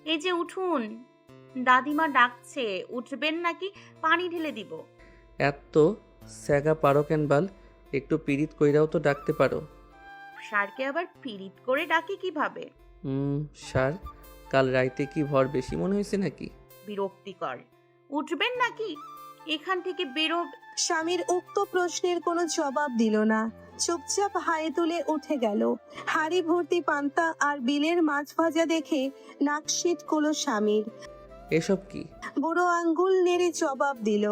এই যে উঠুন, দাদিমা ডাকছে। উঠবেন নাকি পানি ঢেলে দিব? এত স্যাগা পারো কেন বাল? একটু পিরিত কইরাও তো ডাকতে পারো। স্যারকে আবার পিরিত করে ডাকি কিভাবে? হুম, স্যার, কাল রাইতে কি ভর বেশি মনে হয়েছে নাকি? বিরক্তিকর। উঠবেন নাকি এখান থেকে বেরো। স্বামীর উক্ত প্রশ্নের কোনো জবাব দিল না, চুপচাপ হাই তুলে উঠে গেল। হাড়ি ভর্তি পান্তা আর বিলের মাছ ভাজা দেখে নাক শীত করলো স্বামীর। এসব কি? বুড়ো আঙ্গুল নেড়ে জবাব দিল,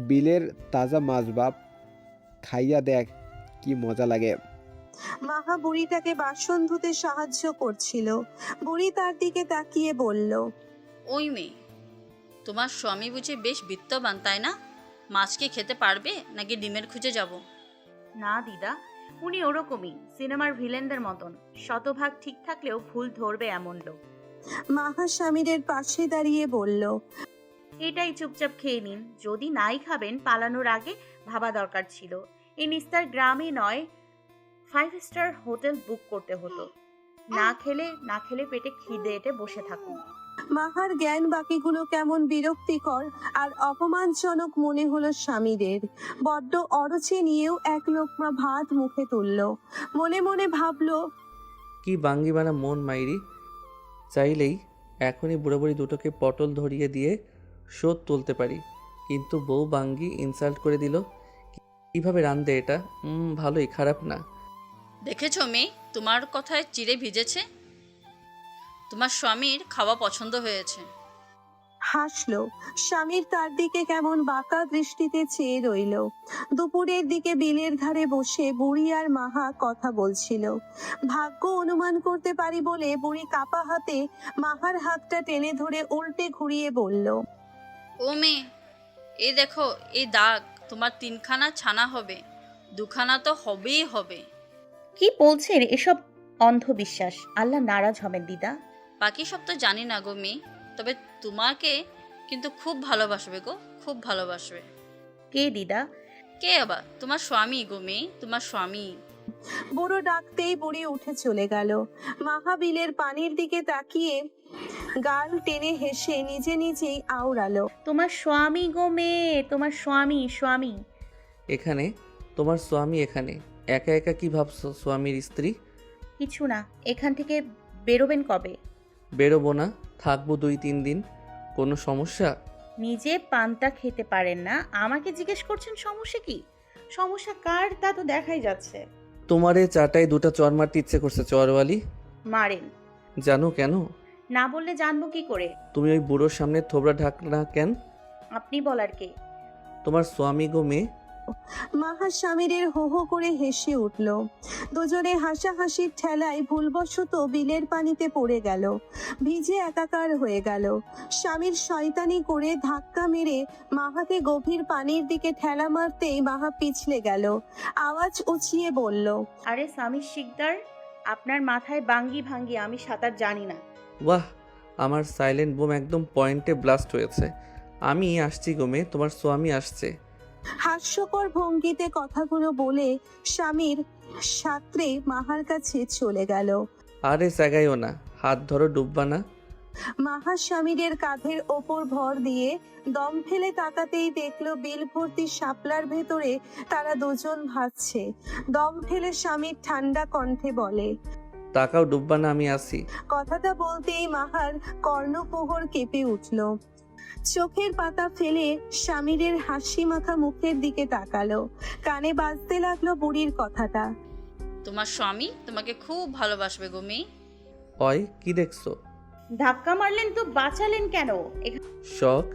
বিলের তাজা মাছ বাপ, খাইয়া দেখ কি মজা লাগে। মাহা বুড়িটাকে বাসন ধুতে সাহায্য করছিল। বুড়ি তার দিকে তাকিয়ে বলল, ওই মেয়ে, তোমার স্বামী বুঝি বেশ বিত্তবান, তাই না? মাছ কি খেতে পারবে নাকি ডিমের খুঁজে যাব? না দিদা, উনি ওরকমই, সিনেমার ভিলেনদের মতন। শতভাগ ঠিক থাকলেও ভুল ধরবে এমন লোক। মাহা স্বামীরের পাশে দাঁড়িয়ে বলল, এটাই চুপচাপ খেয়ে নিন। যদি নাই খাবেন, পালানোর আগে ভাবা দরকার ছিল। এই নিস্তার গ্রামে নয়, 5 স্টার হোটেল বুক করতে হতো। না খেলে পেটে খিদে এটে বসে থাকুন। মাহার জ্ঞান বাকিগুলো কেমন বিরক্তিকর আর অপমানজনক মনে হলো স্বামীদের। বড্ড অরুচি নিয়েও এক লোকমা ভাত মুখে তুলল। মনে মনে ভাবলো, কি বাঙ্গিবানা মন মাইরি! চাইলেই এখনই বুড়ো বুড়ি দুটোকে পটল ধরিয়ে দিয়ে শোধ তুলতে পারি, কিন্তু বউ বাঙ্গি ইনসাল্ট করে দিল। কিভাবে রান্ধে এটা? ভালোই, খারাপ না। দেখেছো মেয়ে, তোমার কথায় চিড়ে ভিজেছে। তোমার স্বামীর খাওয়া পছন্দ হয়েছে। হাসলো। স্বামীর তার দিকে কেমন বাঁকা দৃষ্টিতে চেয়ে রইল। দুপুরের দিকে বিলের ধারে বসে বুড়ি আর মাহা কথা বলছিল। ভাগ্য অনুমান করতে পারি বলে বুড়ি কাপা হাতে মাহার হাতটা টেনে ধরে উল্টে ঘুরিয়ে বলল, ও মেয়ে, এই দেখো, এই দাগ। তোমার 3খানা ছানা হবে, 2খানা তো হবেই হবে। কি বলছেন এসব? অন্ধবিশ্বাস। আল্লাহ নারাজ হবেন দিদা। বাকি সব তো জানি না গো মেয়ে, তবে তোমাকে কিন্তু খুব ভালোবাসবে গো, খুব ভালোবাসবে। কে দিদা? কে আবার? তোমার স্বামী গো মেয়ে, তোমার স্বামী। বুড়ো ডাকতেই বুড়ি উঠে চলে গেল। মাহা বিলের পানির দিকে তাকিয়ে গাল টেনে হেসে নিজে নিজেই আওড়ালো, তোমার স্বামী গো মেয়ে, তোমার স্বামী। এখানে তোমার স্বামী, এখানে একা একা কি ভাবছো স্বামীর স্ত্রী? কিছু না। এখান থেকে বেরোবেন কবে? বেরোবো না, থাকবো 2-3 দিন। কোনো সমস্যা? নিজে পান্তা খেতে পারেন না, আমাকে জিজ্ঞেস করছেন সমস্যা কি? সমস্যা কার তা তো দেখাই যাচ্ছে। তোমারে চাটাই 2টা চর মারতে ইচ্ছে করছে, চরওয়ালি। মারেন। জানো কেন? না বললে জানবো কি করে? তুমি ওই বুড়োর সামনে থোবড়া ঢাকনা কেন? আপনি বলার কে? তোমার স্বামী গো মেয়ে। মাহা স্বামীরের হো হো করে হেসে উঠল। দুজনে হাসাহাসির ঠেলায় ভুলবশত বিলের পানিতে পড়ে গেল। ভিজে একাকার হয়ে গেল। স্বামীর শয়তানি করে ধাক্কা মেরে মাহাকে গভীর পানির দিকে ঠেলা মারতেই মাহা পিছলে গেল। আওয়াজ উঁচিয়ে বলল, আরে স্বামী শিকদার, আপনার মাথায় বাঙ্গি ভাঙ্গি, আমি সাঁতার জানি না। বাহ, আমার সাইলেন্ট বোম একদম পয়েন্টে ব্লাস্ট হয়েছে। আমি আসছি গো মেয়ে, তোমার স্বামী আসছে। হাস্যকর ভঙ্গিতে কথাগুলো বলে স্বামীর সাঁতরে মাহার কাছে চলে গেল। আরে জাগাইও না, হাত ধরো, ডুববা না। মাহা স্বামীরের কাঁধের ওপর ভর দিয়ে দম ফেলে তাকাতেই দেখলো বিল ভর্তি শাপলার ভেতরে তারা দুজন ভাসছে। দম ফেলে স্বামীর ঠান্ডা কণ্ঠে বলে, তাকাও, ডুববা না, আমি আসি। কথাটা বলতেই মাহার কর্ণপোহর কেঁপে উঠল। চোখের পাতা ফেলে স্বামীরের হাসি মাখা মুখের দিকে তাকালো। কানে বাজতে লাগলো বুড়ির কথাটা, তোমার স্বামী তোমাকে খুব ভালোবাসবে গো মেয়ে। অয়, কি দেখছো? ধাক্কা মারলেন তো বাঁচালেন কেন? শখ।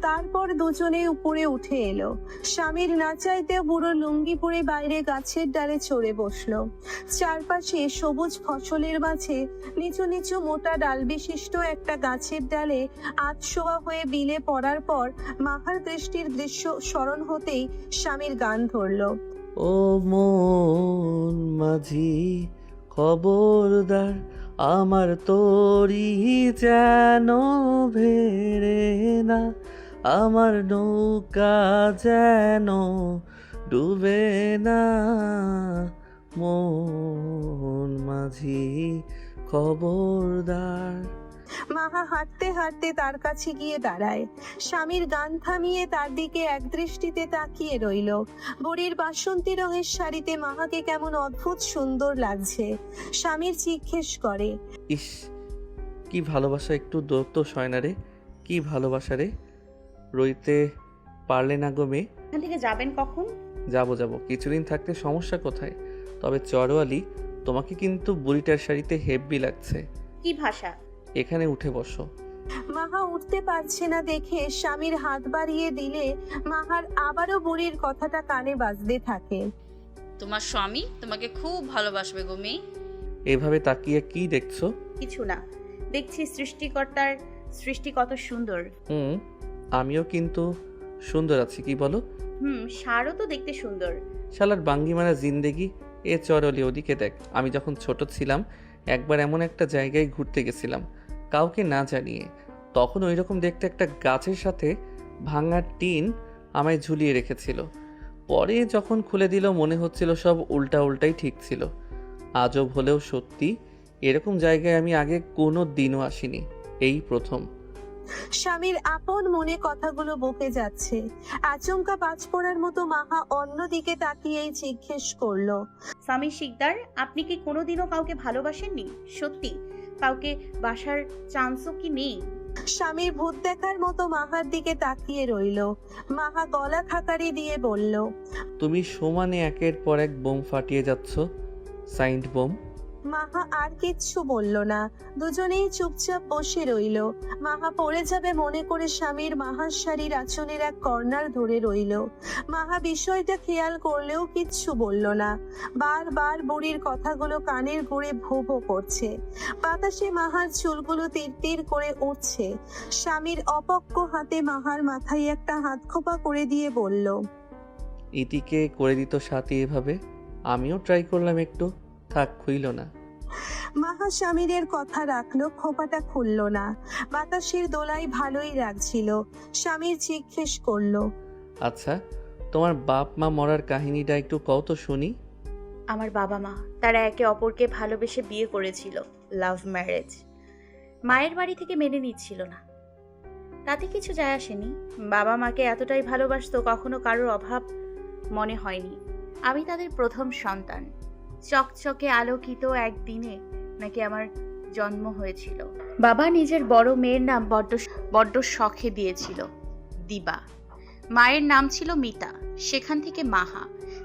তারপর দুজনে উপরে উঠে এলো। স্বামীর না চাইতেও বুড়ো লুঙ্গি পরে বাইরে গাছের ডালে চড়ে বসলো। চারপাশে সবুজ ফসলের মাঝে নিচু নিচু মোটা ডাল বিশিষ্ট একটা গাছের ডালে আধশোয়া হয়ে বিলে পড়ার পর মাহার দৃষ্টির দৃশ্য স্মরণ হতেই স্বামীর গান ধরলো, ও মন মাঝি, খবরদার, আমার তরি যেন ভেড়ে না, আমার নৌকা যেন ডুবে না। মন মাঝি, খবরদার। মাহা হাঁটতে হাঁটতে তার কাছে গিয়ে দাঁড়ায়। স্বামীর গান থামিয়ে তার দিকে একদৃষ্টিতে তাকিয়ে রইল। বুড়ির বাসন্তী রঙের শাড়িতে মাহাকে কেমন অদ্ভুত সুন্দর লাগছে। স্বামীর জিজ্ঞেস করে, ইস, কি ভালোবাসা, একটু দূরত্ব সয় না রে, কি ভালোবাসা রে। রইতে পারলে না গো মেয়ে? এখান থেকে যাবেন কখন? যাবো, কিছুদিন থাকতে সমস্যা কোথায়? তবে চরওয়ালি, তোমাকে কিন্তু বুড়িটার শাড়িতে হেব্বি লাগছে। কি ভাষা? এখানে উঠে বসো। মাহা উঠতে পারছে না দেখে স্বামীর হাত বাড়িয়ে দিলে মাহার আবারও বুড়ির কথাটা কানে বাজতে থাকে। তোমার স্বামী তোমাকে খুব ভালোবাসবে গো মেয়ে। এভাবে তাকিয়ে কি দেখছো? কিছু না, দেখছি সৃষ্টিকর্তার সৃষ্টি কত সুন্দর। আমিও কিন্তু সুন্দর আছি, কি বলো? সারও তো দেখতে সুন্দর। শালার বাঙ্গি মারা জিন্দেগি। এ চরলি, ওদিকে দেখ। আমি যখন ছোট ছিলাম একবার এমন একটা জায়গায় ঘুরতে গেছিলাম কাউকে না জানিয়ে। তখন ওই রকম দেখতে একটা গাছের সাথে ভাঙা টিন আমায় ঝুলিয়ে রেখেছিল। পরে যখন খুলে দিল মনে হচ্ছিল সব উল্টাই ঠিক ছিল। আজব হলেও সত্যি, এরকম জায়গায় আমি আগে কোনো দিনও আসিনি, এই প্রথম। স্বামীর আপন মনে কথাগুলো বকে যাচ্ছে। আচমকা বাজ পড়ার মতো মাহা অন্যদিকে তাকিয়েই জিজ্ঞেস করলো, স্বামী শিকদার, আপনি কি কোনোদিনও কাউকে ভালোবাসেননি? সত্যি কাউকে বাসার চান্সও কি নেই? স্বামীর ভূত দেখার মতো মাহার দিকে তাকিয়ে রইল। মাহা গলা খাকারি দিয়ে বলল, তুমি সমানে একের পর এক বোম ফাটিয়ে যাচ্ছ, সাইন্ড বোম। মাহা আর কিচ্ছু বলল না। দুজনেই চুপচাপ বসে রইল। মাহা পড়ে যাবে মনে করে স্বামীর মাহার শাড়ির আঁচলের এক কর্নার ধরে রইল। মাহা বিষয়টা খেয়াল করলেও কিচ্ছু বলল না। বারবার বুড়ির কথাগুলো কানের ঘুরে ভো ভো করছে। বাতাসে মাহার চুলগুলো তীর করে উঠছে। স্বামীর অপক্ষ হাতে মাহার মাথায় একটা হাত খোপা করে দিয়ে বলল, ইতিকে করে দিত সাথী এভাবে। আমিও ট্রাই করলাম একটু, থাক, খুইল না। মাহা স্বামীরের কথা রাখলো, খোপাটা খুললো না। বাতাসের দোলাই ভালোই লাগছিল। স্বামীর জিজ্ঞেস করলো, আচ্ছা, তোমার বাপ মা মরার কাহিনীটা একটু কও তো শুনি। আমার বাবা মা তারা একে অপরকে ভালোবেসে বিয়ে করেছিল, লাভ ম্যারেজ। মায়ের বাড়ি থেকে মেনে নিচ্ছিল না, তাতে কিছু যায় আসেনি। বাবা মাকে এতটাই ভালোবাসতো, কখনো কারোর অভাব মনে হয়নি। আমি তাদের প্রথম সন্তান। চকচকে আলোকিত একদিনে নাকি আমার জন্ম হয়েছিল। বাবা নিজের বড় মেয়ের নাম বড্ড শখে দিয়েছিল, দিবা। মায়ের নাম ছিল মিতা, সেখান থেকে মাহা।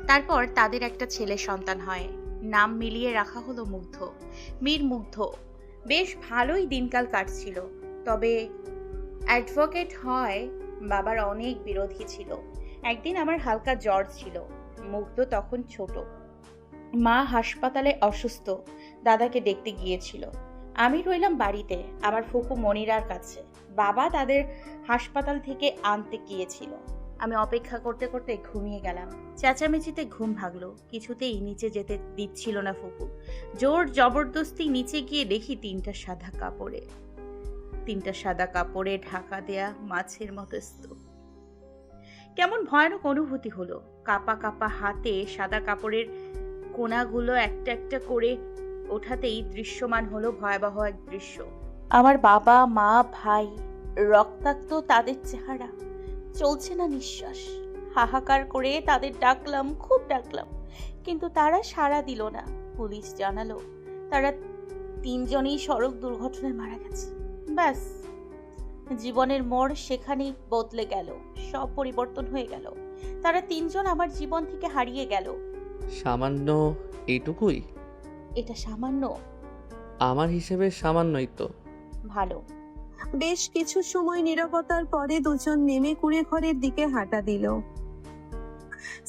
তারপর তাদের একটা ছেলে সন্তান হয়, নাম মিলিয়ে রাখা হলো মুগ্ধ, মীর মুগ্ধ। বেশ ভালোই দিনকাল কাটছিল। তবে অ্যাডভোকেট হয় বাবার অনেক বিরোধী ছিল। একদিন আমার হালকা জ্বর ছিল, মুগ্ধ তখন ছোট। মা হাসপাতালে অসুস্থ, দাদাকে দেখতে গিয়েছিল। আমি রইলাম বাড়িতে আমার ফুপু মনিরার কাছে। বাবা তাদের হাসপাতাল থেকে আনতে গিয়েছিল। আমি অপেক্ষা করতে করতে ঘুমিয়ে গেলাম। চেঁচামেচিতে ঘুম ভাগলো, কিছুতেই নিচে যেতে দিচ্ছিল না ফুপু। জোর জবরদস্তি নিচে গিয়ে দেখি তিনটা সাদা কাপড়ে ঢাকা দেয়া মাছের মতো স্তূপ। কেমন ভয়ানক অনুভূতি হলো। কাপা কাপা হাতে সাদা কাপড়ের কোনাগুলো একটা একটা করে ওঠাতেই দৃশ্যমান হলো ভয়াবহ এক দৃশ্য। আমার বাবা মা ভাই, রক্তাক্ত তাদের চেহারা, চলছে না নিঃশ্বাস। হাহাকার করে তাদের ডাকলাম, খুব ডাকলাম, কিন্তু তারা সাড়া দিল না। পুলিশ জানালো তারা তিনজনই সড়ক দুর্ঘটনায় মারা গেছে। ব্যাস, জীবনের মোড় সেখানেই বদলে গেল, সব পরিবর্তন হয়ে গেল। তারা তিনজন আমার জীবন থেকে হারিয়ে গেল। সামান্য এইটুকুই? এটা সামান্য? আমার হিসেবে সামান্যই তো। ভালো। বেশ কিছু সময় নীরবতার পরে দুজন নেমে কুড়ে ঘরের দিকে হাঁটা দিল।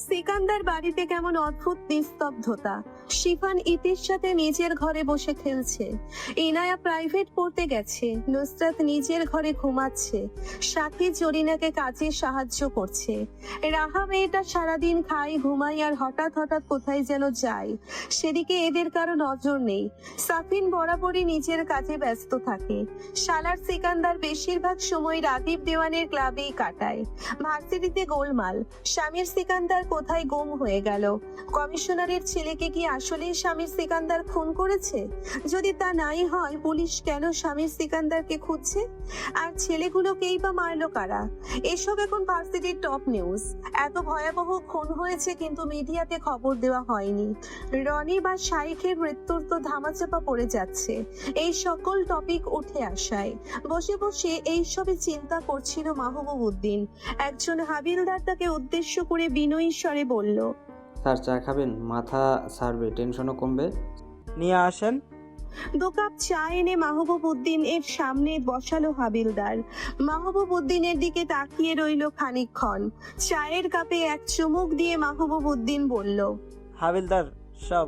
সিকান্দার বাড়িতে কেমন অদ্ভুত নিস্তব্ধতা। শিফান ইতির সাথে নিজের ঘরে বসে খেলছে। ইনায়া প্রাইভেট পড়তে গেছে। নুসরাত নিজের ঘরে ঘুমাচ্ছে। সাথী জরিনাকে কাজে সাহায্য করছে। রাহা মেয়েটা সারাদিন খায় ঘুমায় আর হঠাৎ হঠাৎ কোথায় যেন যায়। সেদিকে এদের কারো নজর নেই। সাফিন বরাবরই নিজের কাজে ব্যস্ত থাকে। শালার সিকান্দার বেশিরভাগ সময় রাগিব দেওয়ানের ক্লাবেই কাটায়। ভার্সিটিতে গোলমাল। স্বামীর সিকান্দার কোথায় গুম হয়ে গেল। কমিশনারের ছেলেকে কি আসলেই স্বামীর সিকান্দার খুন করেছে? যদি তা নাই হয়, পুলিশ কেন স্বামীর সিকান্দারকে খুঁজছে? আর ছেলেগুলোকেই বা মারলো কারা? এসব এখন ভার্সিটির টপ নিউজ। এত ভয়াবহ খুন হয়েছে কিন্তু মিডিয়াতে খবর দেওয়া হয়নি। রনি বা শাইখের মৃত্যুর তো ধামাচাপা পড়ে যাচ্ছে এই সকল টপিক উঠে আসায়। বসে বসে এইসবে চিন্তা করছিল মাহবুব উদ্দিন। একজন হাবিলদার তাকে উদ্দেশ্য করে বিনয়ী স্বরে বলল, স্যার চা খাবেন? মাথা সারবে, টেনশনও কমবে। নিয়ে আসেন। 2 কাপ চা এনে মাহবুব উদ্দিন এর সামনে বসালো হাবিলদার। মাহবুব উদ্দিনের দিকে তাকিয়ে রইল খানিকক্ষণ। চায়ের কাপে এক চুমুক দিয়ে মাহবুব উদ্দিন বলল, হাবিলদার সব,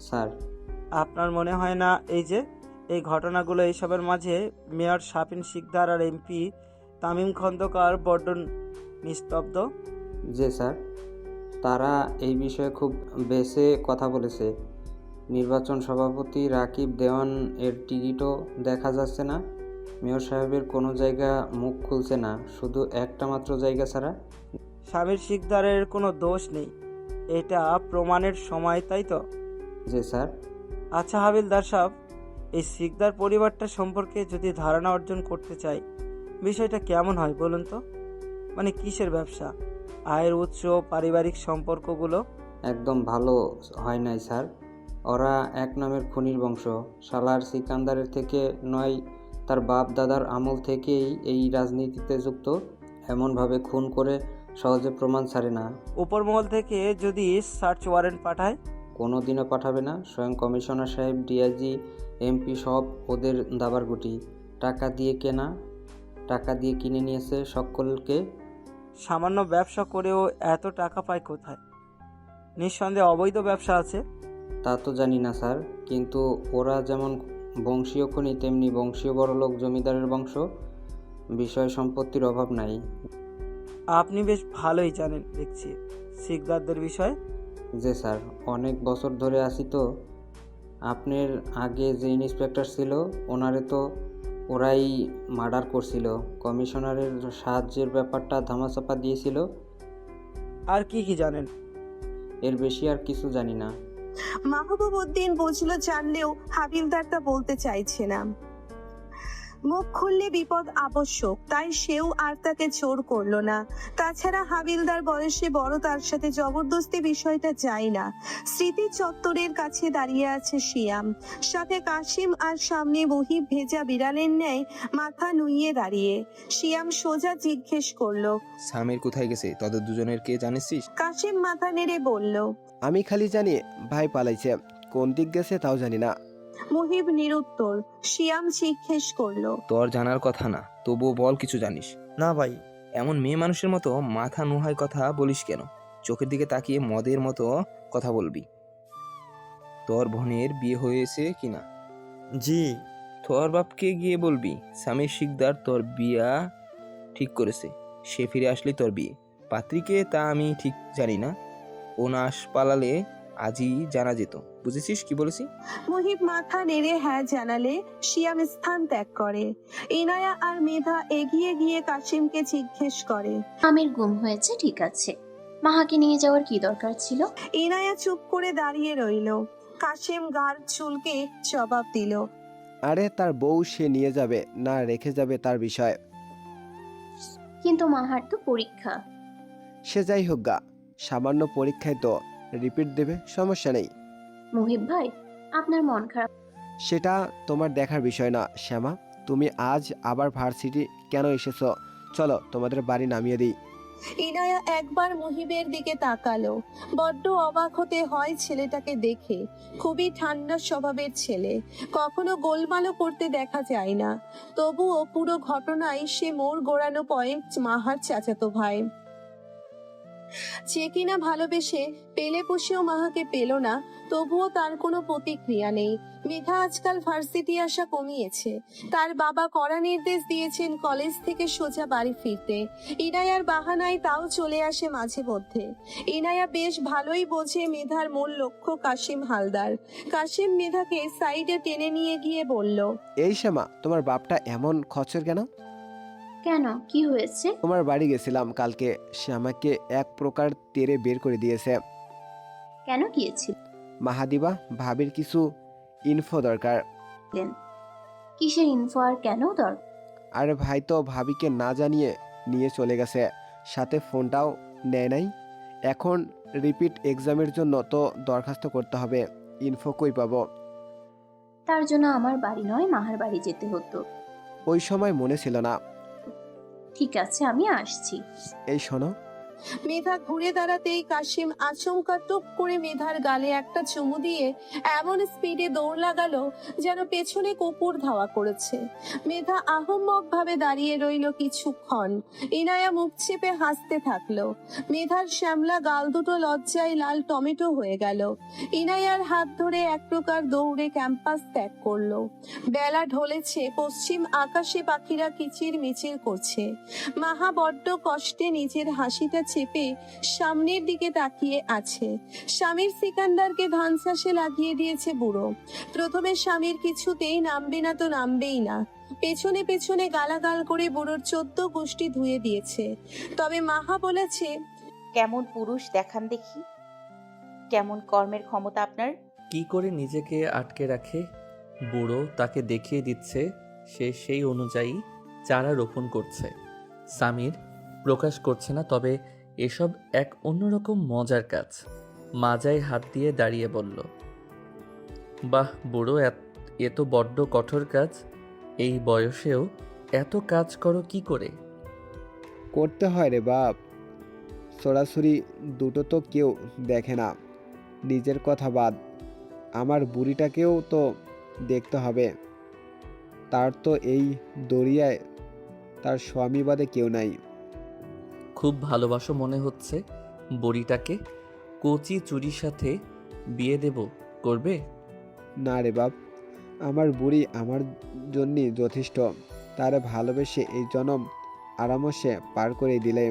স্যার আপনার মনে হয় না এই ঘটনাগুলো এইসবের মাঝে মেয়র শাপিন শিকদার আর এমপি তামিম খন্দকার বড্ড নিস্তব্ধ? জি স্যার, তারা এই বিষয়ে খুব বেশি কথা বলেছে। নির্বাচন সভাপতি রাকিব দেওয়ান এর টিকিটও দেখা যাচ্ছে না। মেয়র সাহেবের কোনো জায়গা মুখ খুলছে না, শুধু একটা মাত্র জায়গা ছাড়া। স্বামীর শিকদারের কোনো দোষ নেই, এটা প্রমাণের সময়, তাই তো? জি স্যার। আচ্ছা হাবিলদার সাহেব, এই শিকদার পরিবারটা সম্পর্কে যদি ধারণা অর্জন করতে চাই, বিষয়টা কেমন হয় বলুন তো? মানে কিসের ব্যবসা, আয়ের উৎস, পারিবারিক সম্পর্কগুলো? একদম ভালো হয় নাই স্যার। ওরা এক নামের খুনির বংশ। শালার সিকান্দারের থেকে নয়, তার বাপ দাদার আমল থেকেই এই রাজনীতিতে যুক্ত। এমনভাবে খুন করে সহজে প্রমাণ ছাড়ে না। উপরমহল থেকে যদি সার্চ ওয়ারেন্ট পাঠায়? কোনো দিনও পাঠাবে না। স্বয়ং কমিশনার সাহেব, ডিআইজি, এমপি সব ওদের দাবার গুটি। টাকা দিয়ে কিনে নিয়েছে সকলকে। সামান্য ব্যবসা করেও এত টাকা পায় কোথায়? নিঃসন্দেহে অবৈধ ব্যবসা আছে। তা তো জানি না স্যার, কিন্তু ওরা যেমন বংশীয় খুনি তেমনি বংশীয় বড়লোক জমিদারের বংশ। বিষয় সম্পত্তির অভাব নাই। আপনি বেশ ভালোই জানেন দেখছি শিকদারদের বিষয়ে। যে স্যার, অনেক বছর ধরে আছি তো। আপনার আগে যে ইন্সপেক্টর ছিল ওনারে তো ওরাই মার্ডার করছিল। কমিশনারের সাহায্যের ব্যাপারটা ধামাচাপা দিয়েছিল। আর কি কি জানেন? এর বেশি আর কিছু জানি না। মাহবুব উদ্দিন বুঝলো জানলেও হাবিলদার তা বলতে চাইছে না। মুখ খুললে বিপদ আবশ্যক, তাই সেও আর তাকে জোর করলো না। তাছাড়া হাবিলদার বয়সে বড়, তার সাথে জবরদস্তি বিষয়টা যায় না। স্মৃতি চত্বরের কাছে দাঁড়িয়ে আছে শিয়াম, সাথে কাশিম, আর সামনে মুহিব ভেজা বিড়ালের ন্যায় মাথা নুইয়ে দাঁড়িয়ে। শিয়াম সোজা জিজ্ঞেস করলো, সামির কোথায় গেছে? তোদের দুজনের কে জানিস? কাশিম মাথা নেড়ে বলল, আমি খালি জানি ভাই পালাইছে, কোন দিক গেছে তাও জানি না। মুহিব নিরুত্তর। শিয়াম জিজ্ঞেস করলো, তোর জানার কথা না, তবুও বল কিছু জানিস। না ভাই। এমন মেয়ে মানুষের মতো মাথা নুহায় কথা বলিস কেন? চোখের দিকে তাকিয়ে মদের মতো কথা বলবি। তোর বোনের বিয়ে হয়েছে কিনা? জি। তোর বাপকে গিয়ে বলবি স্বামী শিকদার তোর বিয়া ঠিক করেছে, সে ফিরে আসলে তোর বিয়ে। পাত্রীকে তা আমি ঠিক জানি না, ও না পালালে আজই জানা যেত। বুঝেছিস কি বলেছি? মুহিব মাথা নেড়ে হ্যাঁ জানালে শিয়াম স্থান ত্যাগ করে। ইনায়া আর মেধা এগিয়ে গিয়ে কাশিমকে জিজ্ঞেস করে, আমির গুম হয়েছে ঠিক আছে, মাহাকে নিয়ে যাওয়ার কি দরকার ছিল? ইনায়া চুপ করে দাঁড়িয়ে রইল। কাশিম গাল চুলকে জবাব দিল, আরে তার বউ সে নিয়ে যাবে না রেখে যাবে তার বিষয়। কিন্তু মাহার তো পরীক্ষা। সে যাই হোক গা, সামান্য পরীক্ষায় তো রিপিট দেবে, সমস্যা নেই। মুহিব ভাই, আপনার মন খারাপ? সেটা তোমার দেখার বিষয় না শ্যামা। তুমি আজ আবার ভার্সিটি কেন এসেছো? চলো তোমাদের বাড়ি নামিয়ে দিই। ইনায়া একবার মুহিবের দিকে তাকালো। বড্ড অবাক হতে হয় ছেলেটাকে দেখে। খুবই ঠান্ডা স্বভাবের ছেলে, কখনো গোলমালও করতে দেখা যায় না। তবুও পুরো ঘটনায় সে মোড় ঘোরানো পয়েন্ট মাহার চাচাতো ভাই, যে কিনা ভালোবেসে পেলে পুষেও মাহাকে পেল না। তবুও তার কোনো প্রতিক্রিয়া নেই। মেধা আজকাল ভার্সিটি আসা কমিয়েছে। তার বাবা কড়া নির্দেশ দিয়েছেন কলেজ থেকে সোজা বাড়ি ফিরতে। ইনায়ার বাহানায় তাও চলে আসে মাঝে মধ্যে। ইনায়া বেশ ভালোই বোঝে মেধার মূল লক্ষ্য কাশিম হালদার। কাশিম মেধাকে সাইডে টেনে নিয়ে গিয়ে বলল, এই শ্যামা, তোমার বাপটা এমন খচ্চর কেন? কেন, কি হয়েছে? তোমার বাড়ি গেছিলাম কালকে, সে আমাকে এক প্রকার তেরে বের করে দিয়েছে। কেন গিয়েছিল? মাহাদিবা, ভাবির কিছু ইনফো দরকার। কিসের ইনফো আর কেন দরকার? আরে ভাই তো ভাবিকে না জানিয়ে নিয়ে চলে গেছে, সাথে ফোনটাও নেয় নাই। এখন রিপিট এক্সামের জন্য তো দরখাস্ত করতে হবে, ইনফো কই পাবো? তার জন্য আমার বাড়ি নয় মাহার বাড়ি যেতে হতো। ওই সময় মনে ছিল না। ঠিক আছে, আমি আসছি। এই শোনো। মেধা ঘুরে দাঁড়াতেই কাশিম আচমকা টুপ করে মেধার গালে একটা চুমু দিয়ে এমন স্পিডে দৌড় লাগালো যেন পেছনে কুকুর ধাওয়া করেছে। মেধা আহম্মক ভাবে দাঁড়িয়ে রইল কিছুক্ষণ। ইনায়া মুখ চেপে হাসতে থাকলো। মেধার শ্যামলা গাল দুটো লজ্জায় লাল টমেটো হয়ে গেল। ইনায়ার হাত ধরে এক প্রকার দৌড়ে ক্যাম্পাস ত্যাগ করলো। বেলা ঢলেছে, পশ্চিম আকাশে পাখিরা কিচির মিচির করছে। মাহা বড্ড কষ্টে নিজের হাসিটা চেপে সামনের দিকে তাকিয়ে আছে। স্বামীর সিকান্দারকে ধান চাষে লাগিয়ে দিয়েছে বুড়ো। প্রথমে স্বামীর কিছুতেই নামবে না তো নামবেই না। পেছনে পেছনে গালাগাল করে বুড়োর 14 গোষ্ঠী ধুয়ে দিয়েছে। তবে মাহা বলেছে, কেমন পুরুষ দেখান দেখি, কেমন কর্মের ক্ষমতা আপনার। কি করে নিজেকে আটকে রাখে? বুড়ো তাকে দেখিয়ে দিচ্ছে সে সেই অনুযায়ী চারা রোপণ করছে। সামির প্রকাশ করছে না, তবে এসব এক অন্যরকম মজার কাজ। মাজায় হাত দিয়ে দাঁড়িয়ে বলল, বাহ বুড়ো, এ তো বড্ড কঠোর কাজ। এই বয়সেও এত কাজ করো কি করে? করতে হয় রে বাপ, সরাসরি দুটো তো কেউ দেখে না। নিজের কথা বাদ, আমার বুড়িটাকেও তো দেখতে হবে। তার তো এই দরিয়ায় তার স্বামী বাদে কেউ নাই। খুব ভালোবাসো মনে হচ্ছে বুড়িটাকে। কচি চুরির সাথে বিয়ে দেব, করবে? না রে বাপ, আমার বুড়ি আমার জন্যই যথেষ্ট। তারে ভালোবেসে এই জনম আরামসে পার করে দিলে।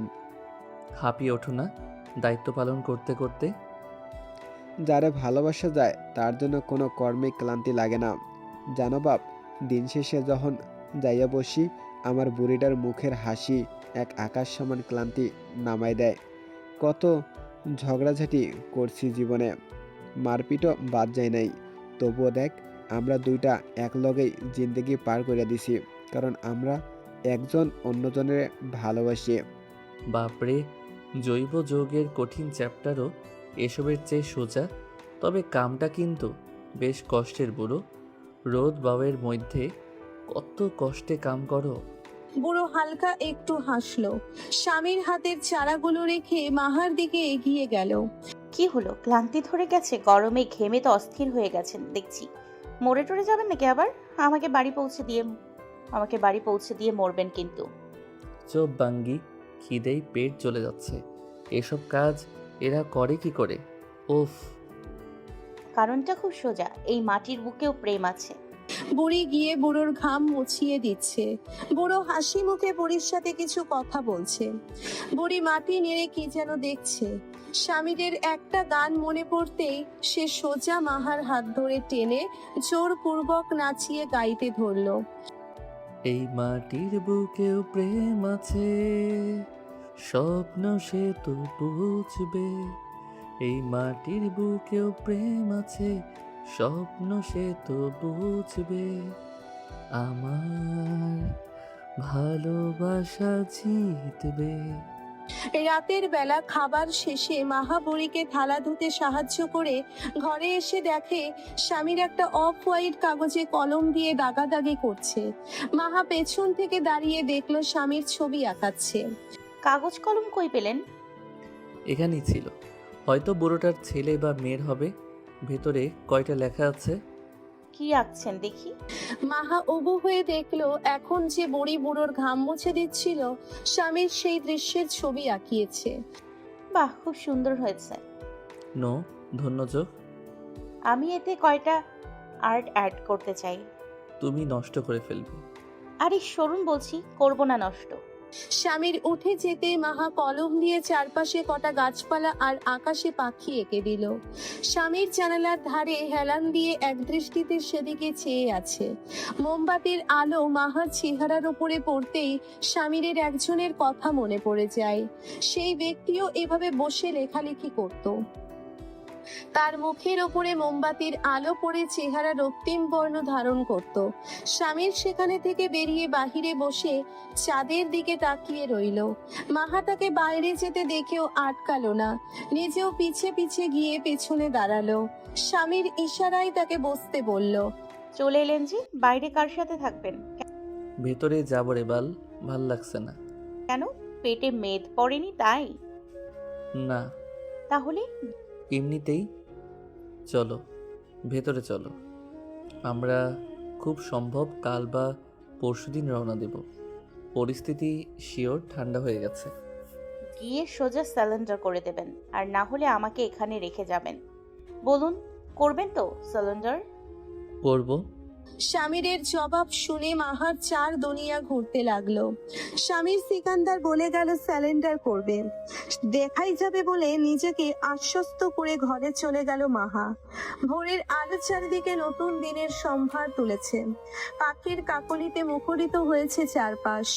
হাঁপিয়ে ওঠো না দায়িত্ব পালন করতে করতে। যারে ভালোবাসা যায় তার জন্য কোনো কর্মে ক্লান্তি লাগে না জানো বাপ। দিন শেষে যখন যাইয়া বসি, আমার বুড়িটার মুখের হাসি এক আকাশ সমান ক্লান্তি নামায় দেয়। কত ঝগড়াঝাটি করছি জীবনে, মারপিটও বাদ যায় নাই, তবুও দেখ আমরা দুইটা এক লগেই জিন্দগি পার করে দিছি, কারণ আমরা একজন অন্যজনের ভালোবাসি। বাপরে, জৈব যৌগের কঠিন চ্যাপ্টারও এসবের চেয়ে সোজা। তবে কামটা কিন্তু বেশ কষ্টের বুড়ো। রোদ বাওয়ের মধ্যে কত কষ্টে কাম করো। বুড়ো হালকা একটু হাসলো। স্বামীর হাতের চারাগুলো রেখে মাহার দিকে এগিয়ে গেল। কি হলো, ক্লান্তি ধরে গেছে? গরমে ঘেমে তো অস্থির হয়ে গেছেন দেখছি। মরে টরে যাবেন নাকি আবার? আমাকে বাড়ি পৌঁছে দিয়ে মরবেন কিন্তু। চোপ বাঙ্গি, খিদেই পেট চলে যাচ্ছে। এসব কাজ এরা করে কি করে? ওফ। কারণটা খুব সোজা, এই মাটির বুকেও প্রেম আছে। বুড়ি গিয়ে বুড়োর ঘাম মুছিয়ে দিচ্ছে। বুড়ো হাসি মুখে বুড়ির সাথে কিছু কথা বলছে। বুড়ি মাটি নেড়ে কি যেন দেখছে। স্বামীদের একটা গান মনে পড়তেই সে সোজা মাহার হাত ধরে টেনে জোরপূর্বক নাচিয়ে গাইতে ধরলো। এই মাটির বুকেও প্রেম আছে, স্বপ্ন সে তো বুঝবে। এই মাটির বুকেও প্রেম আছে, স্বপ্ন সে তো বুঝবে। আমার ভালোবাসা জিতবে। রাতের বেলা খাবার শেষে মাহা বুড়িকে থালা ধুতে সাহায্য করে ঘরে এসে দেখে স্বামীর একটা অফ হোয়াইট কাগজে কলম দিয়ে দাগাদাগি করছে। মাহা পেছন থেকে দাঁড়িয়ে দেখলো স্বামীর ছবি আঁকাচ্ছে। কাগজ কলম কই পেলেন? এখানেই ছিল, হয়তো বুড়োটার ছেলে বা মেয়ের হবে। ভেতরে কয়টা লেখা আছে? কি আঁকছেন দেখি। মাহা অবু হয়ে দেখলো এখন যে বুড়ি বুড়োর ঘাম মুছে দিচ্ছিল স্বামীর সেই দৃশ্যের ছবি আঁকিয়েছে। বাহ, খুব সুন্দর হয়েছে। নো ধন্যযোগ। আমি এতে কয়টা আর্ট অ্যাড করতে চাই। তুমি নষ্ট করে ফেলবে। আরে সরুন বলছি, করব না নষ্ট। স্বামীর উঠে যেতে মাহা কলম দিয়ে চারপাশে কটা গাছপালা আর আকাশে পাখি এঁকে দিল। স্বামীর জানালার ধারে হেলান দিয়ে এক দৃষ্টিতে সেদিকে চেয়ে আছে। মোমবাতির আলো মাহার চেহারার উপরে পড়তেই স্বামীর একজনের কথা মনে পড়ে যায়। সেই ব্যক্তিও এভাবে বসে লেখালেখি করত। তার মুখের ওপরে মোমবাতির আলো পড়ে চেহারা রক্তিম বর্ণ ধারণ করত। স্বামীর সেখানে থেকে বেরিয়ে বাহিরে বসে চাঁদের দিকে তাকিয়ে রইল। মাহা তাকে বাইরে যেতে দেখেও আটকালো না, নিজেও পিছে পিছে গিয়ে পেছনে দাঁড়ালো। স্বামীর ইশারায় তাকে বসতে বলল। চলে এলেন যে, বাইরে কার সাথে থাকবেন? ভেতরে যাবো রে বাল, ভাল লাগছে না। কেন, পেটে মেদ পড়েনি তাই? না, তাহলে এমনিতেই। চলো ভেতরে চলো, আমরা খুব সম্ভব কাল বা পরশুদিন রওনা দেব। পরিস্থিতি শিওর ঠান্ডা হয়ে গেছে। গিয়ে সোজা সারেন্ডার করে দেবেন, আর না হলে আমাকে এখানে রেখে যাবেন। বলুন, করবেন তো সারেন্ডার? করবো। স্বামীরের জবাব শুনে মাহার চার দুনিয়া ঘুরতে লাগলো। স্বামীর সিকান্দার বলে গেল স্যালেন্ডার করবে, দেখাই যাবে বলে নিজেকে আশ্বস্ত করে ঘরে চলে গেল মাহা। ভোরের আলো চারিদিকে নতুন দিনের সম্ভার তুলেছে, পাখির কাকলিতে মুখরিত হয়েছে চারপাশ।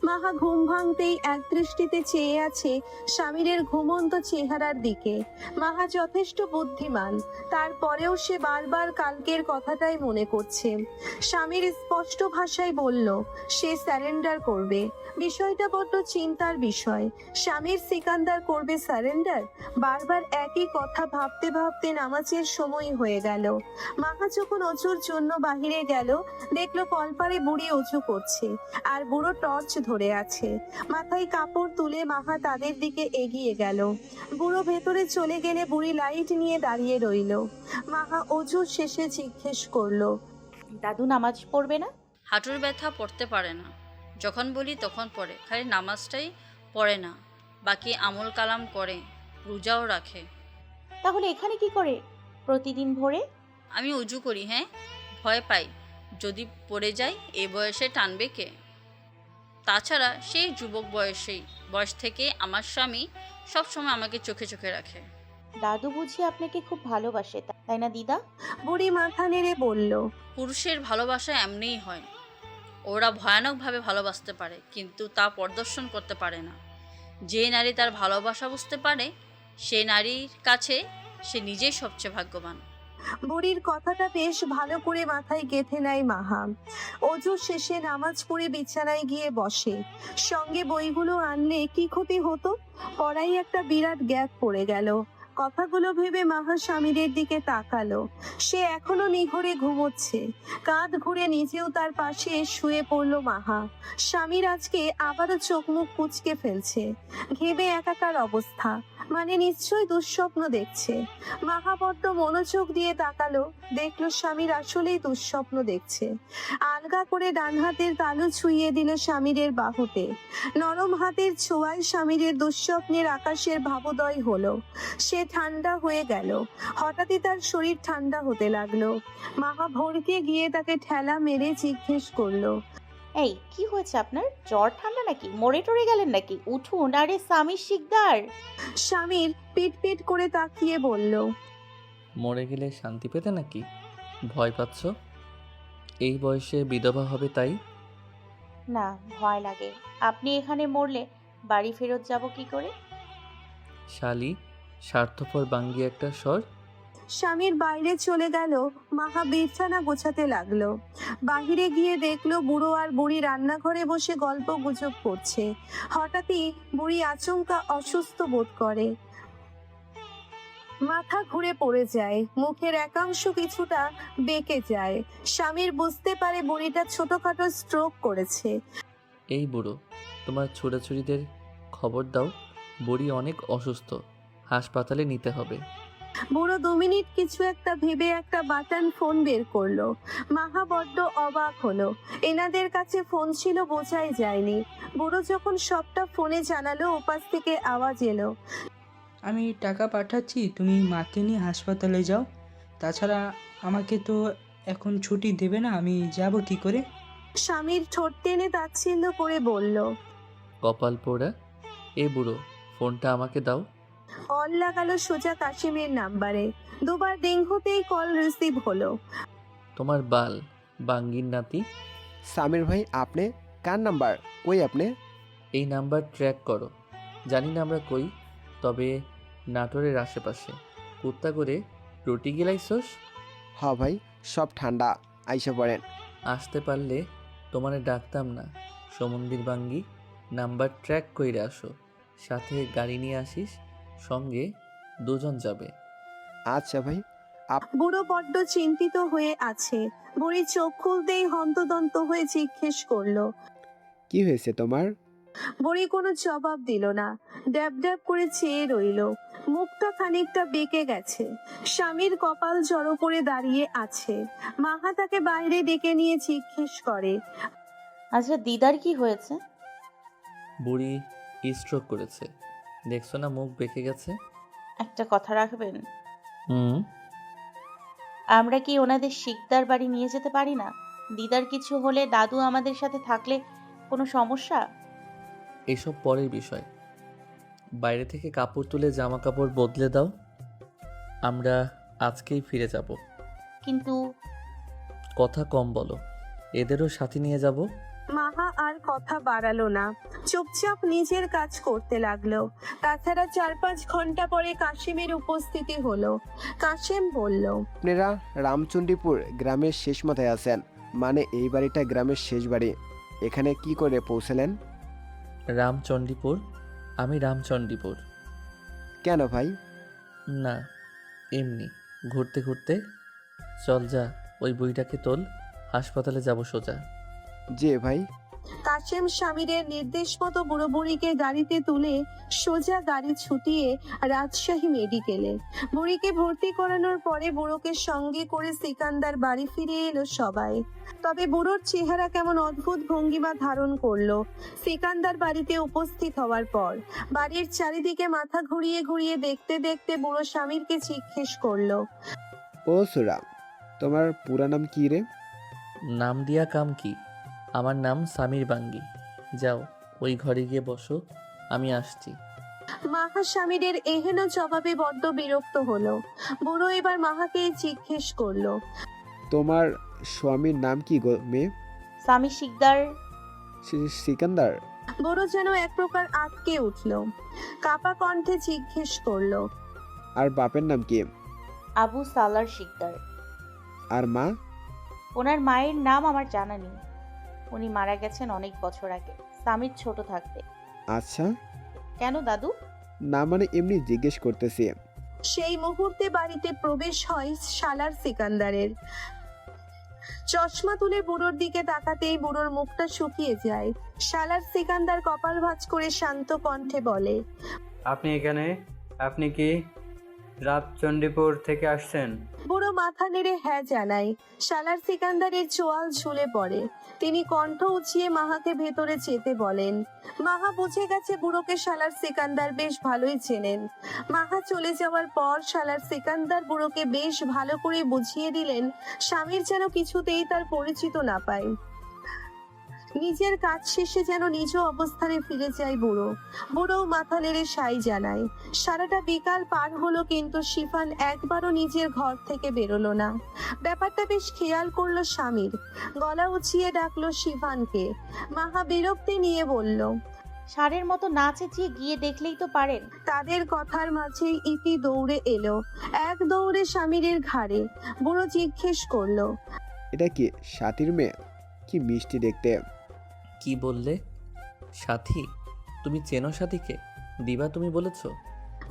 মাহা ঘুম ভাঙতেই এক দৃষ্টিতে চেয়ে আছে স্বামীরের ঘুমন্ত চেহারার দিকে। মাহা যথেষ্ট বুদ্ধিমান, তারপরেও সে বারবার কালকের কথাটাই মনে করছে। স্বামীর স্পষ্ট ভাষায় বলল সে সারেন্ডার করবে। বিষয়টা বড্ড চিন্তার বিষয়। স্বামীর সিকান্দার করবে সারেন্ডার? বারবার একই কথা ভাবতে ভাবতে নামাজের সময় হয়ে গেল। মাহা যখন অজুর জন্য বাহিরে গেল, দেখলো কলপারে বুড়ি অজু করছে আর বুড়ো টর্চ ধরে আছে। মাথায় কাপড় তুলে মাহা তাদের দিকে এগিয়ে গেল। বুড়ো ভেতরে চলে গেলে বুড়ি লাইট নিয়ে দাঁড়িয়ে রইল। মাহা অজু শেষে জিজ্ঞেস করলো, দাদু নামাজ পড়বে না? হাঁটুর ব্যথা পড়তে পারে না, যখন বলি তখন পড়ে, খালি নামাজটাই পড়ে না, বাকি আমল কালাম করে, রোজাও রাখে। তাহলে এখানে কি করে প্রতিদিন ভোরে? আমি উজু করি। হ্যাঁ, ভয় পাই যদি পড়ে যাই, এ বয়সে টানবে কে? তাছাড়া সেই যুবক বয়স থেকে আমার স্বামী সবসময় আমাকে চোখে চোখে রাখে। দাদু বুঝি আপনাকে খুব ভালোবাসে, তাই না দিদা? বুড়ি মাথা নেড়ে বলল, পুরুষের ভালোবাসা এমনিই হয়, ওরা ভয়ানকভাবে ভালোবাসতে পারে কিন্তু তা প্রদর্শন করতে পারে না। যে নারী তার ভালোবাসা বুঝতে পারে, সে নারীর কাছে সে নিজেই সবচেয়ে ভাগ্যবান। বুড়ির কথাটা বেশ ভালো করে মাথায় গেঁথে নেয় মাহা। অজু শেষে নামাজ পড়ে বিছানায় গিয়ে বসে। সঙ্গে বইগুলো আনলে কি ক্ষতি হতো? পড়াই একটা বিরাট গ্যাপ পড়ে গেল। কথাগুলো ভেবে মাহা স্বামীরের দিকে তাকালো। সে এখনো নিঘরে ঘুমোচ্ছে। কাঁধ ঘুরে নিজেও তার পাশে শুয়ে পড়ল মাহা। স্বামীর আজকে আবারও চোখ মুখ কুঁচকে ফেলছে, ঘেমে একাকার অবস্থা, মানে নিশ্চয়ই দুঃস্বপ্ন দেখছে। মাহা বড্ড মনোযোগ দিয়ে তাকালো, দেখলো স্বামীর আসলেই দুঃস্বপ্ন দেখছে। আলগা করে ডান হাতের তালু ছুঁয়ে দিল স্বামীরের বাহুতে। নরম হাতের ছোঁয়ায় স্বামীরের দুঃস্বপ্নের আকাশের ভাবোদয় হলো। সে ঠান্ডা হয়ে গেল। হঠাৎই তার শরীর ঠান্ডা হতে লাগলো। মাহা ভরকে গিয়ে তাকে ঠেলা মেরে জিজ্ঞেস করলো, এই কি হয়েছে আপনার? জ্বর ঠান্ডা নাকি? মরে টরে গেলেন নাকি? উঠুন, আরে স্বামীর শিকদার। স্বামীর পিট পিট করে তাকিয়ে বলল, মরে গেলে শান্তি পেতে নাকি? ভয় পাচ্ছ? এই বয়সে বিধবা হবে তাই? না, ভয় লাগে। আপনি এখানে মরলে বাড়ি ফেরত যাব কি করে? শালি, স্বার্থপর বাঙ্গি একটা স্বর। স্বামীর বাইরে চলে গেল। মাহা বিছানা গোছাতে লাগলো। বাহিরে গিয়ে দেখলো বুড়ো আর বুড়ি রান্নাঘরে বসে গল্প গুজব করছে। হঠাৎই বুড়ি আচমকা অসুস্থ বোধ করে, মাথা ঘুরে পড়ে যায়, মুখের একাংশ কিছুটা বেঁকে যায়। স্বামীর বুঝতে পারে বুড়িটা ছোটখাটো স্ট্রোক করেছে। এই বুড়ো, তোমার ছোটাছুড়িদের খবর দাও, বুড়ি অনেক অসুস্থ, হাসপাতালে নিতে হবে। বুড়ো 2 মিনিট কিছু একটা ভেবে একটা বাটন ফোন বের করলো। মাহা বড্ড অবাক হলো, এনাদের কাছে ফোন ছিল বোঝাই যায়নি। বুড়ো যখন সবটা ফোনে জানালো, ওপাশ থেকে আওয়াজ এলো, আমি টাকা পাঠাচ্ছি, তুমি মাকে নিয়ে হাসপাতালে যাও। তাছাড়া আমাকে তো এখন ছুটি দেবে না, আমি যাব কি করে? স্বামীর ঠোঁট টেনে তাচ্ছিল্য করে বলল, কপাল পোড়া। এ বুড়ো, ফোনটা আমাকে দাও। কল লাগালো সোজা কাশিমের নাম্বারে। 2 বার ডিং হতেই কল রিসিভ হলো। তোমার বাল, বাঙ্গির নাতি। সামির ভাই, আপনি? কার নাম্বার? কই আপনি? এই নাম্বার ট্র্যাক করো। জানি না আমরা কই, তবে নাটোরের আশেপাশে। কুত্তা করে রুটি গিলাইছস? হ ভাই, সব ঠান্ডা, আইসা পড়েন। আসতে পারলে তোমারে ডাকতাম না। সমন্দির বাঙ্গি, নাম্বার ট্র্যাক কইরে আসো, সাথে গাড়ি নিয়ে আসিস, সঙ্গে দুজন যাবে। আচ্ছা ভাই। বুড়ো বড্ড চিন্তিত হয়ে আছে। বুড়ি চোখ খুলতেই হন্তদন্ত হয়ে জিজ্ঞেস করলো। কি হয়েছে তোমার? বুড়ি কোনো জবাব দিল না, ড্যাব ড্যাব করে চেয়ে রইল। মুখটা খানিকটা বেঁকে গেছে, স্বামীর কপাল জড়ো করে দাঁড়িয়ে আছে। মাহা তাকে বাইরে ডেকে নিয়ে জিজ্ঞেস করে। আচ্ছা দিদার কি হয়েছে? বুড়ি স্ট্রোক করেছে, দেখছো না মুখ বেঁকে গেছে। একটা কথা রাখবেন? হুম। আমরা কি ওনাদের শিকদার বাড়ি নিয়ে যেতে পারি না? দিদার কিছু হলে দাদু আমাদের সাথে থাকলে কোনো সমস্যা? এসব পরের বিষয়। বাইরে থেকে কাপড় তুলে জামা কাপড় বদলে দাও, আমরা আজকেই ফিরে যাব। কিন্তু কথা কম বলো, এদেরও সাথে নিয়ে যাব। মাহা আর কথা বাড়ালো না, চুপচাপ নিজের কাজ করতে লাগলো। তাছাড়া 4-5 ঘন্টা পরে কাশিমের উপস্থিতি হলো। কাশিম বলল, আপনারা রামচণ্ডীপুর গ্রামের শেষ মাথায় আছেন, মানে এই বাড়িটা গ্রামের শেষ বাড়ি। এখানে কি করে পৌঁছলেন? রামচণ্ডীপুর? আমি রামচণ্ডীপুর? কেন ভাই? না, এমনি ঘুরতে ঘুরতে। চল যা, ওই বইটাকে তোল, হাসপাতালে যাব সোজা। যে ভাই। কাশেম স্বামীরের নির্দেশ মতো বুড়ো বুড়িকে গাড়িতে তুলে সোজা গাড়ি ছুটিয়ে রাজশাহী মেডিকেলে। বুড়িকে ভর্তি করানোর পরে বুড়োকে সঙ্গে করে সিকান্দার বাড়ি ফিরে এলো সবাই। তবে বুড়োর চেহারা কেমন অদ্ভুত ভঙ্গিমা ধারণ করলো সিকান্দার বাড়িতে উপস্থিত হওয়ার পর। বাড়ির চারিদিকে মাথা ঘুরিয়ে ঘুরিয়ে দেখতে দেখতে বুড়ো স্বামীরকে জিজ্ঞেস করলো, ও সুরা, তোমার পুরা নাম কি রে? নাম দিয়া কাম কি? আমার নাম সামির বাঙ্গি। যাও ওই ঘরে গিয়ে বসো, আমি আসছি। মাহা স্বামীরের এহেন জবাবে বড্ড বিরক্ত হলো। বুড়ো এবার মাহাকে জিজ্ঞেস করলো, তোমার স্বামীর নাম কি গো মেয়ে? স্বামী শিকদার। সিকান্দার? বুড়ো যেন এক প্রকার আটকে উঠলো, কাপা কণ্ঠে জিজ্ঞেস করলো, আর বাপের নাম কি? আবু সালার শিকদার। আর মা? ওনার মায়ের নাম আমার জানা নেই, উনি মারা গেছেন অনেক বছর আগে, স্বামীর ছোট থাকতে। আচ্ছা। কেন দাদু? না মানে এমনি জিজ্ঞেস করতেছি। সেই মুহূর্তে বাড়িতে প্রবেশ হয় শালার সিকান্দারের। চশমা তুলে বুড়োর দিকে তাকাতেই বুড়োর মুখটা শুকিয়ে যায়। শালার সিকান্দার কপাল ভাঁজ করে শান্ত কণ্ঠে বলে, আপনি এখানে? আপনি কি রামচণ্ডীপুর থেকে আসছেন? বুড়ো মাথা নেড়ে হ্যাঁ জানায়। শালার সিকান্দারের চোয়াল ঝুলে পড়ে। তিনি কণ্ঠ উঁচিয়ে মাহাকে ভেতরে যেতে বলেন। মাহা বুঝে গেছে বুড়োকে শালার সিকান্দার বেশ ভালোই চেনেন। মাহা চলে যাওয়ার পর শালার সিকান্দার বুড়োকে বেশ ভালো করে বুঝিয়ে দিলেন স্বামীর যেন কিছুতেই তার পরিচিত না পায়। নিজের কাজ শেষে যেন নিজ অবস্থানে ফিরে যায় বুড়ো। বুড়ো মাথা নেড়ে সাই জানায়। সারাটা বিকাল পার হলো কিন্তু শিফান একবারও নিজের ঘর থেকে বেরোলো না। ব্যাপারটা বেশ খেয়াল করলো স্বামীর। গলা উঁচিয়ে ডাকলো শিফানকে। মাহা বিরক্তি নিয়ে বলল, ষাঁড়ের মতো না চেঁচিয়ে গিয়ে দেখলেই তো পারেন। তাদের কথার মাঝেই ইতি দৌড়ে এলো, এক দৌড়ে স্বামীরের ঘাড়ে। বুড়ো জিজ্ঞেস করলো, এটা কি সাথীর মেয়ে? কি মিষ্টি দেখতে। কি বললে? সাথী? তুমি চেনো সাথীকে? দিবা তুমি বলেছ?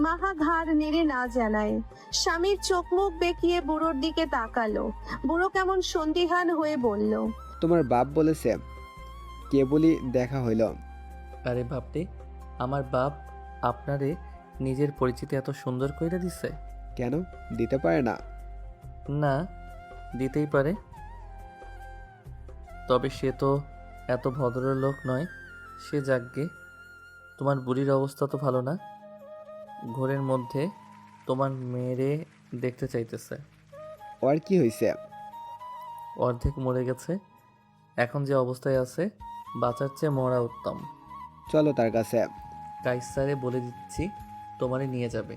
মাহা ঘাড় নেড়ে না জানায়। স্বামীর চোখ মুখ বেঁকিয়ে বুড়োর দিকে তাকালো। বুড়ো কেমন সন্দিহান হয়ে বলল, তোমার বাপ বলেছে? কে বলি দেখা হইল। আরে বাপরে, আমার বাপ আপনারে নিজের পরিচিতি এত সুন্দর কইরা দিছে। কেন দিতে পারে না? না, দিতেই পারে, তবে সে তো এত ভদ্রলোক নয়। সে যাকগে, তোমার বুড়ির অবস্থা তো ভালো না। ঘরের মধ্যে তোমার মেয়েরে দেখতে চাইতেছে। ওর কি হয়েছে? অর্ধেক মরে গেছে, এখন যে অবস্থায় আছে বাঁচার চেয়ে মরা উত্তম। চলো তার কাছে। কাইসারে বলে দিচ্ছি তোমারে নিয়ে যাবে।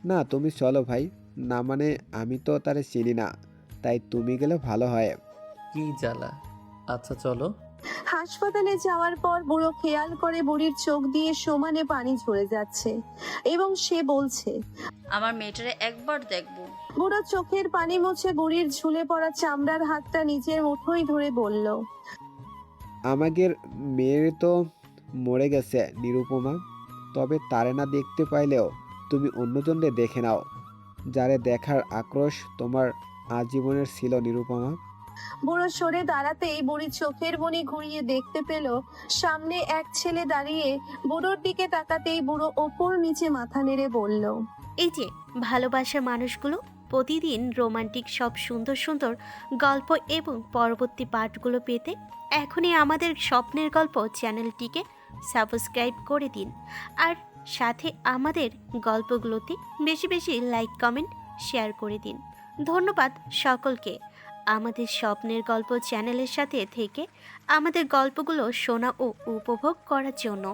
না তুমি চলো ভাই। না মানে আমি তো তারে চিনি না, তাই তুমি গেলে ভালো হয়। কি জ্বালা। আচ্ছা চলো। হাসপাতালে যাওয়ার পর বুড়ো খেয়াল করে বুড়ির চোখ দিয়ে সমানে পানি ঝরে যাচ্ছে এবং সে বলছে, আমার মেয়েটারে একবার দেখবো। বুড়ো চোখের পানি মুছে বুড়ির ঝুলে পড়া চামড়ার হাতটা নিজের মুঠোয় ধরে বলল, আমাদের মেয়ের তো মরে গেছে নিরুপমা, তবে তারে না দেখতে পাইলেও তুমি অন্যজনকে দেখে নাও, যারে দেখার আক্রোশ তোমার আজীবনের ছিল নিরুপমা। বুড়ো সরে দাঁড়াতেই বুড়ি চোখের মনি ঘুরিয়ে দেখতে পেল সামনে এক ছেলে দাঁড়িয়ে। বুড়োর দিকে তাকাতেই বুড়ো ওপর নিচে মাথা নেড়ে বলল, এই যে ভালোবাসার মানুষগুলো, প্রতিদিন রোমান্টিক সব সুন্দর সুন্দর গল্প এবং পরবর্তী পার্টগুলো পেতে এখনই আমাদের স্বপ্নের গল্প চ্যানেলটিকে সাবস্ক্রাইব করে দিন। আর সাথে আমাদের গল্পগুলোতে বেশি বেশি লাইক কমেন্ট শেয়ার করে দিন। ধন্যবাদ সকলকে আমাদের স্বপ্নের গল্প চ্যানেলের সাথে থেকে আমাদের গল্পগুলো শোনা ও উপভোগ করার জন্য।